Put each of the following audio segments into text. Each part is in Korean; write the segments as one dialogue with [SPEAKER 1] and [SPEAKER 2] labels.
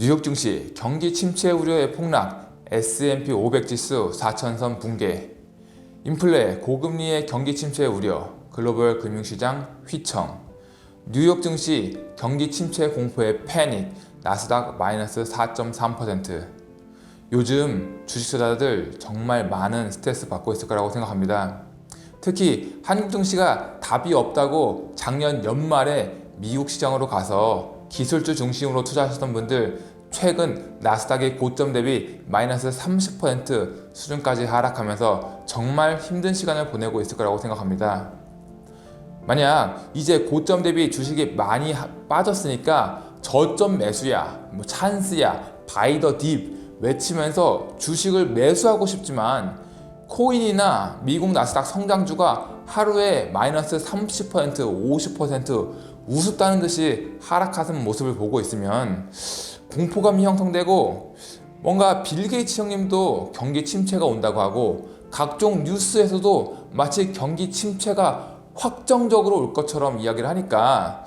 [SPEAKER 1] 뉴욕 증시 경기 침체 우려의 폭락, S&P 500 지수 4천선 붕괴, 인플레 고금리의 경기 침체 우려, 글로벌 금융시장 휘청, 뉴욕 증시 경기 침체 공포의 패닉, 나스닥 마이너스 4.3%. 요즘 주식 투자자들 정말 많은 스트레스 받고 있을 거라고 생각합니다. 특히 한국 증시가 답이 없다고 작년 연말에 미국 시장으로 가서 기술주 중심으로 투자하셨던 분들, 최근 나스닥의 고점 대비 마이너스 30% 수준까지 하락하면서 정말 힘든 시간을 보내고 있을 거라고 생각합니다. 만약 이제 고점 대비 주식이 많이 빠졌으니까 저점 매수야, 찬스야, 바이 더 딥 외치면서 주식을 매수하고 싶지만 코인이나 미국 나스닥 성장주가 하루에 마이너스 30%, 50% 우습다는 듯이 하락하는 모습을 보고 있으면 공포감이 형성되고, 뭔가 빌 게이츠 형님도 경기 침체가 온다고 하고 각종 뉴스에서도 마치 경기 침체가 확정적으로 올 것처럼 이야기를 하니까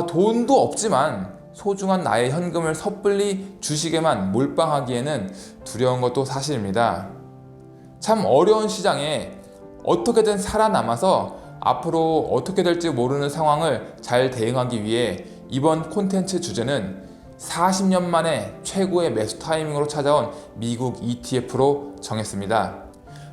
[SPEAKER 1] 돈도 없지만 소중한 나의 현금을 섣불리 주식에만 몰빵하기에는 두려운 것도 사실입니다. 참 어려운 시장에 어떻게든 살아남아서 앞으로 어떻게 될지 모르는 상황을 잘 대응하기 위해 이번 콘텐츠 주제는 40년 만에 최고의 매수 타이밍으로 찾아온 미국 ETF로 정했습니다.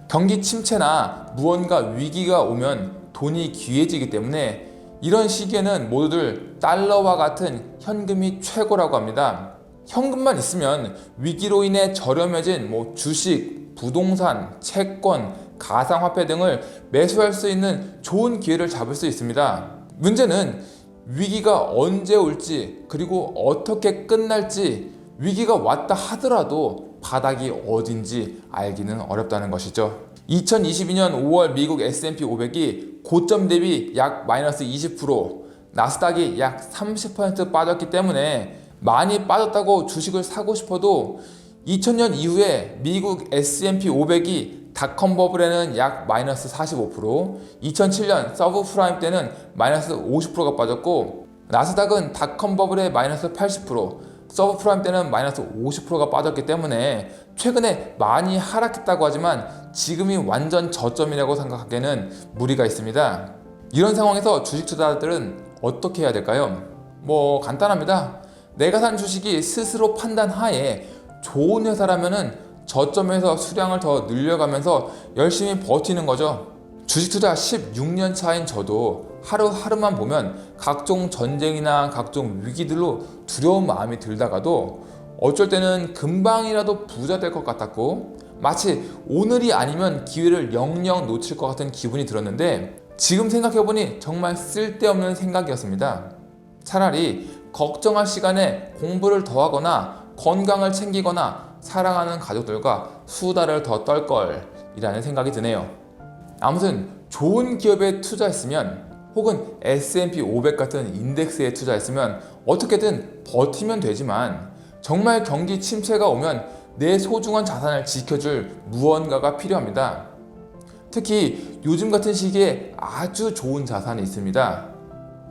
[SPEAKER 1] 경기 침체나 무언가 위기가 오면 돈이 귀해지기 때문에 이런 시기에는 모두들 달러와 같은 현금이 최고라고 합니다. 현금만 있으면 위기로 인해 저렴해진 주식, 부동산, 채권, 가상화폐 등을 매수할 수 있는 좋은 기회를 잡을 수 있습니다. 문제는 위기가 언제 올지, 그리고 어떻게 끝날지, 위기가 왔다 하더라도 바닥이 어딘지 알기는 어렵다는 것이죠. 2022년 5월 미국 S&P 500이 고점 대비 약 마이너스 20%, 나스닥이 약 30% 빠졌기 때문에 많이 빠졌다고 주식을 사고 싶어도 2000년 이후에 미국 S&P 500이 닷컴 버블에는 약 마이너스 45%, 2007년 서브프라임 때는 마이너스 50%가 빠졌고, 나스닥은 닷컴 버블에 마이너스 80%, 서브프라임 때는 마이너스 50%가 빠졌기 때문에 최근에 많이 하락했다고 하지만 지금이 완전 저점이라고 생각하기에는 무리가 있습니다. 이런 상황에서 주식 투자자들은 어떻게 해야 될까요? 간단합니다. 내가 산 주식이 스스로 판단하에 좋은 회사라면은 저점에서 수량을 더 늘려가면서 열심히 버티는 거죠. 주식 투자 16년 차인 저도 하루하루만 보면 각종 전쟁이나 각종 위기들로 두려운 마음이 들다가도 어쩔 때는 금방이라도 부자 될 것 같았고, 마치 오늘이 아니면 기회를 영영 놓칠 것 같은 기분이 들었는데, 지금 생각해보니 정말 쓸데없는 생각이었습니다. 차라리 걱정할 시간에 공부를 더 하거나 건강을 챙기거나 사랑하는 가족들과 수다를 더 떨 걸 이라는 생각이 드네요. 아무튼 좋은 기업에 투자했으면, 혹은 S&P 500 같은 인덱스에 투자했으면 어떻게든 버티면 되지만, 정말 경기 침체가 오면 내 소중한 자산을 지켜줄 무언가가 필요합니다. 특히 요즘 같은 시기에 아주 좋은 자산이 있습니다.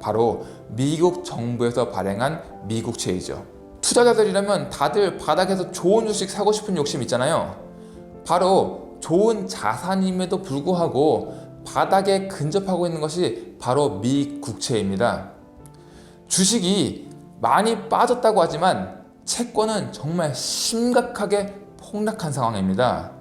[SPEAKER 1] 바로 미국 정부에서 발행한 미국채이죠. 투자자들이라면 다들 바닥에서 좋은 주식 사고 싶은 욕심 있잖아요. 바로 좋은 자산임에도 불구하고 바닥에 근접하고 있는 것이 바로 미국채입니다. 주식이 많이 빠졌다고 하지만 채권은 정말 심각하게 폭락한 상황입니다.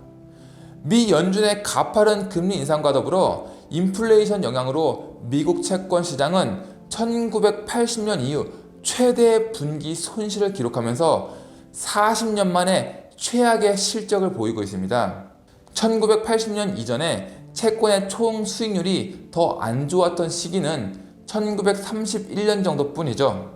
[SPEAKER 1] 미 연준의 가파른 금리 인상과 더불어 인플레이션 영향으로 미국 채권 시장은 1980년 이후 최대의 분기 손실을 기록하면서 40년 만에 최악의 실적을 보이고 있습니다. 1980년 이전에 채권의 총 수익률이 더 안 좋았던 시기는 1931년 정도뿐이죠.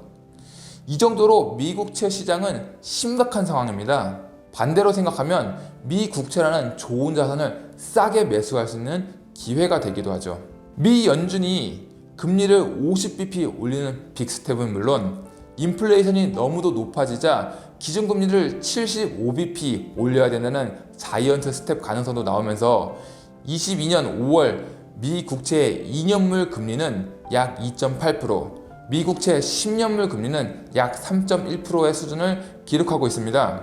[SPEAKER 1] 이 정도로 미국채 시장은 심각한 상황입니다. 반대로 생각하면 미국채라는 좋은 자산을 싸게 매수할 수 있는 기회가 되기도 하죠. 미 연준이 금리를 50bp 올리는 빅스텝은 물론, 인플레이션이 너무도 높아지자 기준금리를 75bp 올려야 된다는 자이언트 스텝 가능성도 나오면서 22년 5월 미 국채의 2년물 금리는 약 2.8%, 미국채 10년물 금리는 약 3.1%의 수준을 기록하고 있습니다.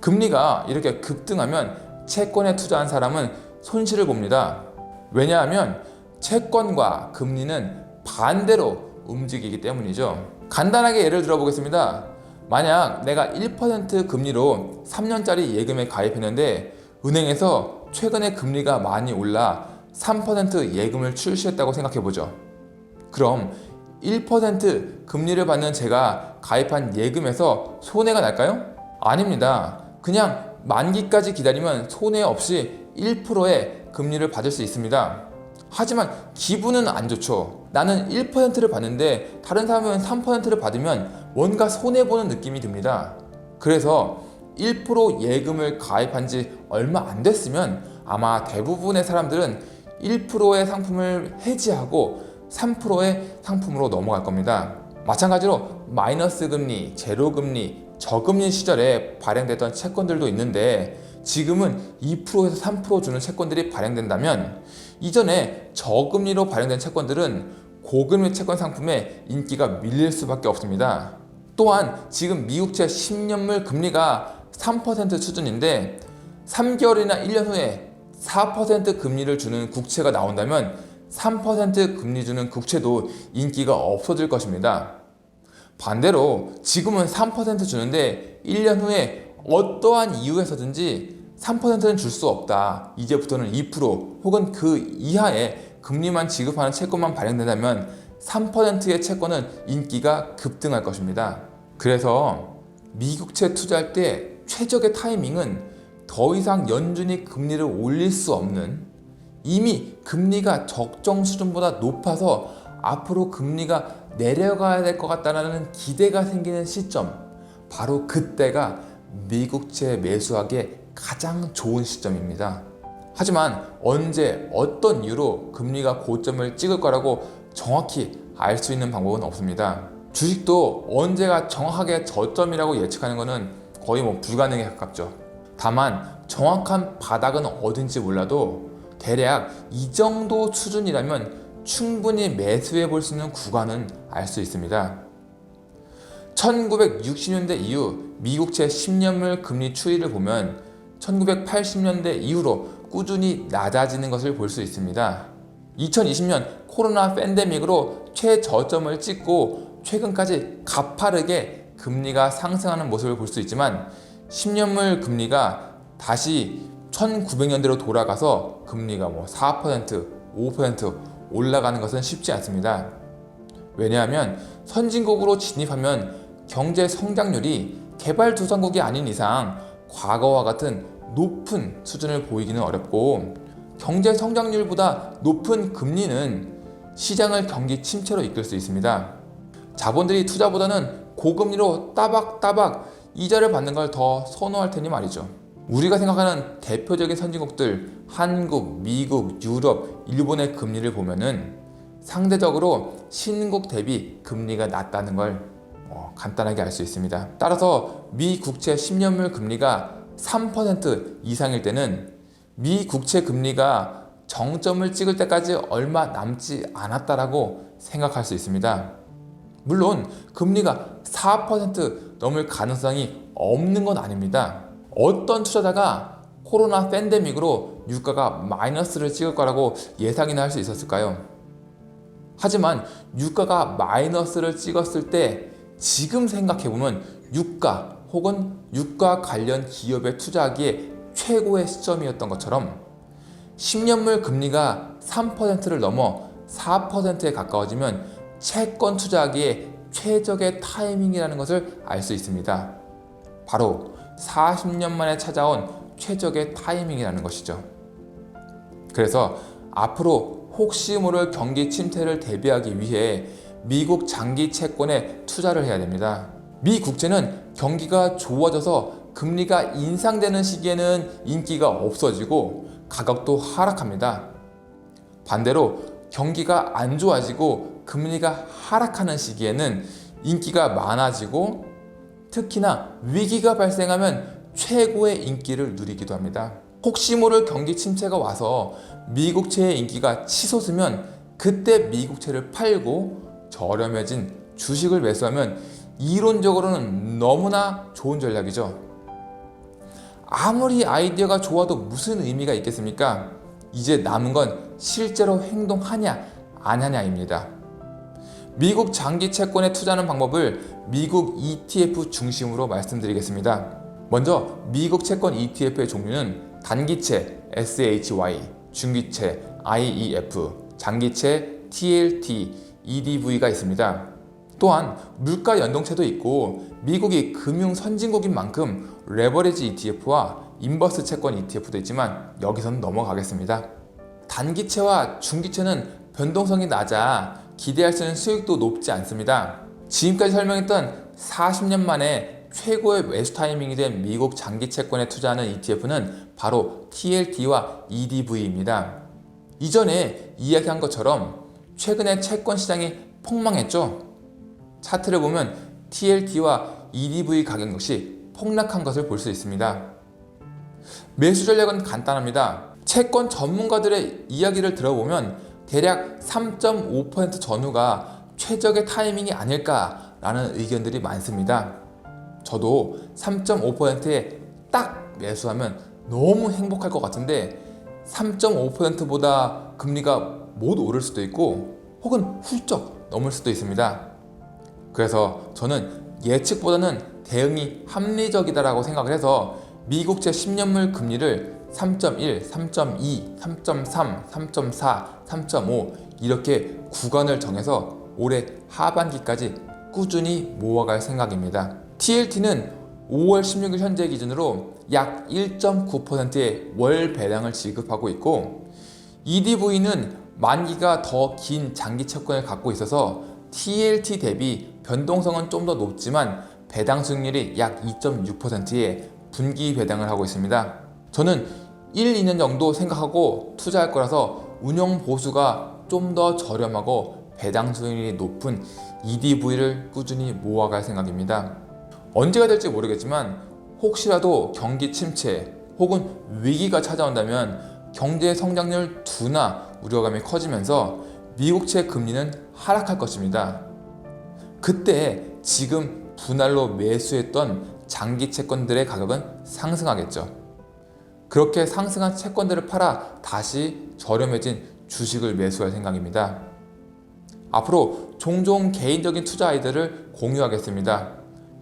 [SPEAKER 1] 금리가 이렇게 급등하면 채권에 투자한 사람은 손실을 봅니다. 왜냐하면 채권과 금리는 반대로 움직이기 때문이죠. 간단하게 예를 들어보겠습니다. 만약 내가 1% 금리로 3년짜리 예금에 가입했는데 은행에서 최근에 금리가 많이 올라 3% 예금을 출시했다고 생각해보죠. 그럼 1% 금리를 받는 제가 가입한 예금에서 손해가 날까요? 아닙니다. 그냥 만기까지 기다리면 손해 없이 1%의 금리를 받을 수 있습니다. 하지만 기분은 안 좋죠. 나는 1%를 받는데 다른 사람은 3%를 받으면 뭔가 손해보는 느낌이 듭니다. 그래서 1% 예금을 가입한 지 얼마 안 됐으면 아마 대부분의 사람들은 1%의 상품을 해지하고 3%의 상품으로 넘어갈 겁니다. 마찬가지로 마이너스 금리, 제로 금리, 저금리 시절에 발행됐던 채권들도 있는데 지금은 2%에서 3% 주는 채권들이 발행된다면 이전에 저금리로 발행된 채권들은 고금리 채권 상품의 인기가 밀릴 수밖에 없습니다. 또한 지금 미국채 10년물 금리가 3% 수준인데 3개월이나 1년 후에 4% 금리를 주는 국채가 나온다면 3% 금리 주는 국채도 인기가 없어질 것입니다. 반대로 지금은 3% 주는데 1년 후에 어떠한 이유에서든지 3%는 줄 수 없다. 이제부터는 2% 혹은 그 이하의 금리만 지급하는 채권만 발행된다면 3%의 채권은 인기가 급등할 것입니다. 그래서 미국채 투자할 때 최적의 타이밍은 더 이상 연준이 금리를 올릴 수 없는, 이미 금리가 적정 수준보다 높아서 앞으로 금리가 내려가야 될 것 같다는 기대가 생기는 시점, 바로 그때가 미국채 매수하기에 가장 좋은 시점입니다. 하지만 언제 어떤 이유로 금리가 고점을 찍을 거라고 정확히 알 수 있는 방법은 없습니다. 주식도 언제가 정확하게 저점이라고 예측하는 것은 거의 불가능에 가깝죠. 다만 정확한 바닥은 어딘지 몰라도 대략 이 정도 수준이라면 충분히 매수해 볼 수 있는 구간은 알 수 있습니다. 1960년대 이후 미국채 10년물 금리 추이를 보면 1980년대 이후로 꾸준히 낮아지는 것을 볼 수 있습니다. 2020년 코로나 팬데믹으로 최저점을 찍고 최근까지 가파르게 금리가 상승하는 모습을 볼 수 있지만 10년물 금리가 다시 1900년대로 돌아가서 금리가 4%, 5% 올라가는 것은 쉽지 않습니다. 왜냐하면 선진국으로 진입하면 경제 성장률이 개발도상국이 아닌 이상 과거와 같은 높은 수준을 보이기는 어렵고, 경제 성장률보다 높은 금리는 시장을 경기 침체로 이끌 수 있습니다. 자본들이 투자보다는 고금리로 따박따박 이자를 받는 걸 더 선호할 테니 말이죠. 우리가 생각하는 대표적인 선진국들 한국, 미국, 유럽, 일본의 금리를 보면은 상대적으로 신흥국 대비 금리가 낮다는 걸 간단하게 알 수 있습니다. 따라서 미 국채 10년물 금리가 3% 이상일 때는 미 국채 금리가 정점을 찍을 때까지 얼마 남지 않았다라고 생각할 수 있습니다. 물론 금리가 4% 넘을 가능성이 없는 건 아닙니다. 어떤 투자자가 코로나 팬데믹으로 유가가 마이너스를 찍을 거라고 예상이나 할 수 있었을까요? 하지만 유가가 마이너스를 찍었을 때 지금 생각해보면 유가 혹은 유가 관련 기업에 투자하기에 최고의 시점이었던 것처럼 10년물 금리가 3%를 넘어 4%에 가까워지면 채권 투자하기에 최적의 타이밍이라는 것을 알 수 있습니다. 바로 40년 만에 찾아온 최적의 타이밍이라는 것이죠. 그래서 앞으로 혹시 모를 경기 침체를 대비하기 위해 미국 장기 채권에 투자를 해야 됩니다. 미 국채는 경기가 좋아져서 금리가 인상되는 시기에는 인기가 없어지고 가격도 하락합니다. 반대로 경기가 안 좋아지고 금리가 하락하는 시기에는 인기가 많아지고 특히나 위기가 발생하면 최고의 인기를 누리기도 합니다. 혹시 모를 경기 침체가 와서 미국채의 인기가 치솟으면 그때 미국채를 팔고 저렴해진 주식을 매수하면 이론적으로는 너무나 좋은 전략이죠. 아무리 아이디어가 좋아도 무슨 의미가 있겠습니까? 이제 남은 건 실제로 행동하냐 안 하냐입니다. 미국 장기 채권에 투자하는 방법을 미국 ETF 중심으로 말씀드리겠습니다. 먼저 미국 채권 ETF의 종류는 단기채 SHY, 중기채 IEF, 장기채 TLT, EDV가 있습니다. 또한 물가 연동채도 있고 미국이 금융 선진국인 만큼 레버리지 ETF와 인버스 채권 ETF도 있지만 여기서는 넘어가겠습니다. 단기채와 중기채는 변동성이 낮아 기대할 수 있는 수익도 높지 않습니다. 지금까지 설명했던 40년 만에 최고의 매수 타이밍이 된 미국 장기 채권에 투자하는 ETF는 바로 TLT와 EDV입니다. 이전에 이야기한 것처럼 최근에 채권 시장이 폭망했죠. 차트를 보면 TLT와 EDV 가격 역시 폭락한 것을 볼 수 있습니다. 매수 전략은 간단합니다. 채권 전문가들의 이야기를 들어보면 대략 3.5% 전후가 최적의 타이밍이 아닐까라는 의견들이 많습니다. 저도 3.5%에 딱 매수하면 너무 행복할 것 같은데 3.5%보다 금리가 못 오를 수도 있고 혹은 훌쩍 넘을 수도 있습니다. 그래서 저는 예측보다는 대응이 합리적이다라고 생각을 해서 미국채 10년물 금리를 3.1, 3.2, 3.3, 3.4, 3.5 이렇게 구간을 정해서 올해 하반기까지 꾸준히 모아갈 생각입니다. TLT는 5월 16일 현재 기준으로 약 1.9%의 월 배당을 지급하고 있고 EDV는 만기가 더 긴 장기 채권을 갖고 있어서 TLT 대비 변동성은 좀 더 높지만 배당 수익률이 약 2.6%의 분기 배당을 하고 있습니다. 저는 1, 2년 정도 생각하고 투자할 거라서 운영 보수가 좀 더 저렴하고 배당 수익률이 높은 EDV를 꾸준히 모아갈 생각입니다. 언제가 될지 모르겠지만 혹시라도 경기 침체 혹은 위기가 찾아온다면 경제 성장률 둔화 우려감이 커지면서 미국채 금리는 하락할 것입니다. 그때 지금 분할로 매수했던 장기 채권들의 가격은 상승하겠죠. 그렇게 상승한 채권들을 팔아 다시 저렴해진 주식을 매수할 생각입니다. 앞으로 종종 개인적인 투자 아이디어를 공유하겠습니다.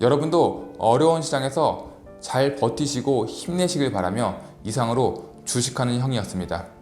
[SPEAKER 1] 여러분도 어려운 시장에서 잘 버티시고 힘내시길 바라며 이상으로 주식하는 형이었습니다.